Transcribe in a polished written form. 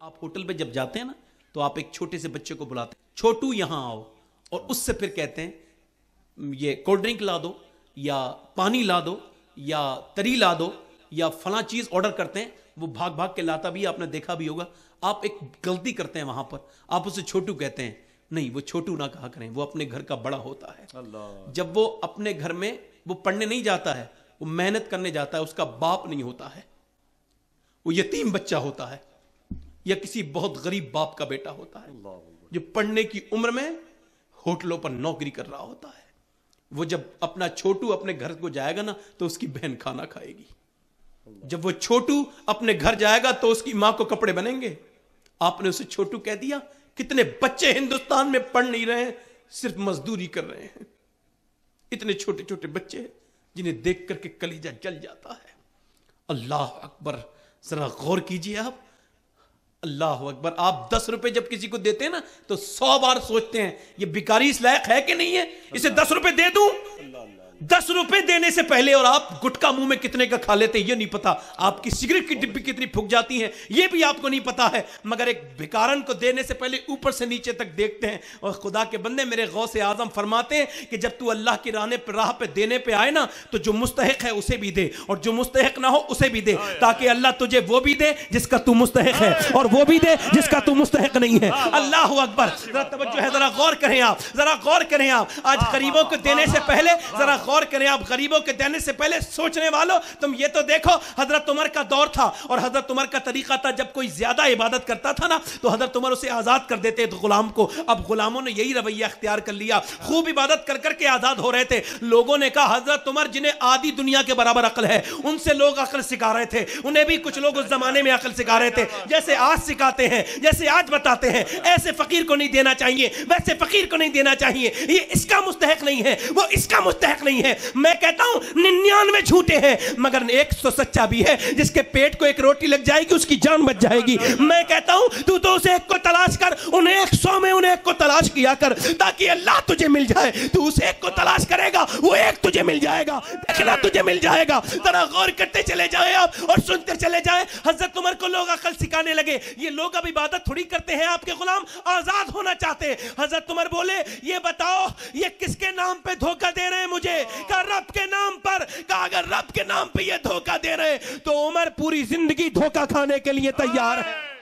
आप होटल पे जब जाते हैं ना तो आप एक छोटे से बच्चे को बुलाते हैं, छोटू यहां आओ, और उससे फिर कहते हैं ये कोल्ड ड्रिंक ला दो या पानी ला दो या तरी ला दो या फला चीज ऑर्डर करते हैं। वो भाग भाग के लाता भी, आपने देखा भी होगा। आप एक गलती करते हैं वहां पर, आप उसे छोटू कहते हैं। नहीं, वो छोटू ना कहा करें, वो अपने घर का बड़ा होता है। जब वो अपने घर में वो पढ़ने नहीं जाता है, वो मेहनत करने जाता है, उसका बाप नहीं होता है, वो यतीम बच्चा होता है या किसी बहुत गरीब बाप का बेटा होता है जो पढ़ने की उम्र में होटलों पर नौकरी कर रहा होता है। वो जब अपना छोटू अपने घर को जाएगा ना तो उसकी बहन खाना खाएगी। जब वो छोटू अपने घर जाएगा तो उसकी मां को कपड़े बनेंगे। आपने उसे छोटू कह दिया। कितने बच्चे हिंदुस्तान में पढ़ नहीं रहे हैं, सिर्फ मजदूरी कर रहे हैं। इतने छोटे छोटे बच्चे जिन्हें देख करके कलीजा जल जाता है। अल्लाह अकबर, जरा गौर कीजिए आप। अल्लाह अकबर, आप 10 रुपए जब किसी को देते हैं ना तो 100 बार सोचते हैं ये भिखारी इस लायक है कि नहीं है, इसे 10 रुपए दे दूं। 10 रुपए देने से पहले और आप गुटखा मुंह में कितने का खा लेते हैं ये नहीं पता, आपकी सिगरेट की डिब्बी कितनी फूक जाती है ये भी आपको नहीं पता है। मगर एक भिखारन को देने से पहले ऊपर से नीचे तक देखते हैं। और खुदा के बंदे, मेरे गौसे आजम फरमाते हैं कि जब तू अल्लाह की राह पे देने पे आए ना तो जो मुस्तहिक है उसे भी दे और जो मुस्तहिक ना हो उसे भी दे, ताकि अल्लाह तुझे वो भी दे जिसका तू मुस्तहिक है और वो भी दे जिसका तू मुस्तहिक नहीं है। अल्लाह अकबर, जरा तवज्जो है, जरा गौर करें आप, जरा गौर करें आप। आज गरीबों को देने से पहले जरा गौर करें आप। गरीबों के देने से पहले सोचने वालों, तुम ये तो देखो, हजरत उमर का दौर था और हजरत उमर का तरीका था, जब कोई ज्यादा इबादत करता था ना तो हजरत उमर उसे आजाद कर देते थे गुलाम को। अब गुलामों ने यही रवैया अख्तियार कर लिया, खूब इबादत कर करके आजाद हो रहे थे। लोगों ने कहा हजरत उमर जिन्हें आधी दुनिया के बराबर अकल है, उनसे लोग अकल सिखा रहे थे। उन्हें भी कुछ लोग उस जमाने में अकल सिखा रहे थे, जैसे आज सिखाते हैं, जैसे आज बताते हैं। ऐसे फकीर को नहीं देना चाहिए, वैसे फकीर को नहीं देना चाहिए, ये इसका मुस्तहिक नहीं है, वो इसका मुस्तहिक नहीं है। मैं कहता हूं 99 झूठे हैं मगर 100 सच्चा भी है। जिसके पेट को एक रोटी लग जाएगी उसकी जान बच जाएगी। मैं कहता हूं तू तो उसे एक को तलाश कर, उन्हें 100 में उन्हें एक को तलाश किया कर ताकि अल्लाह तुझे मिल जाए। तू उसे एक को तलाश करेगा, वो एक तुझे मिल जाएगा, देखना तुझे मिल जाएगा। जरा गौर करते चले जाए आप और सुनते चले जाए। हजरत उमर को लोग अकल सिखाने लगे। ये लोग अब इबादत थोड़ी करते हैं, आपके गुलाम आजाद होना चाहते हैं। हजरत उमर बोले ये बताओ ये किसके नाम पे धोखा दे रहे हैं मुझे? कहा रब के नाम पर। कहा अगर रब के नाम पे ये धोखा दे रहे हैं तो उमर पूरी जिंदगी धोखा खाने के लिए तैयार है।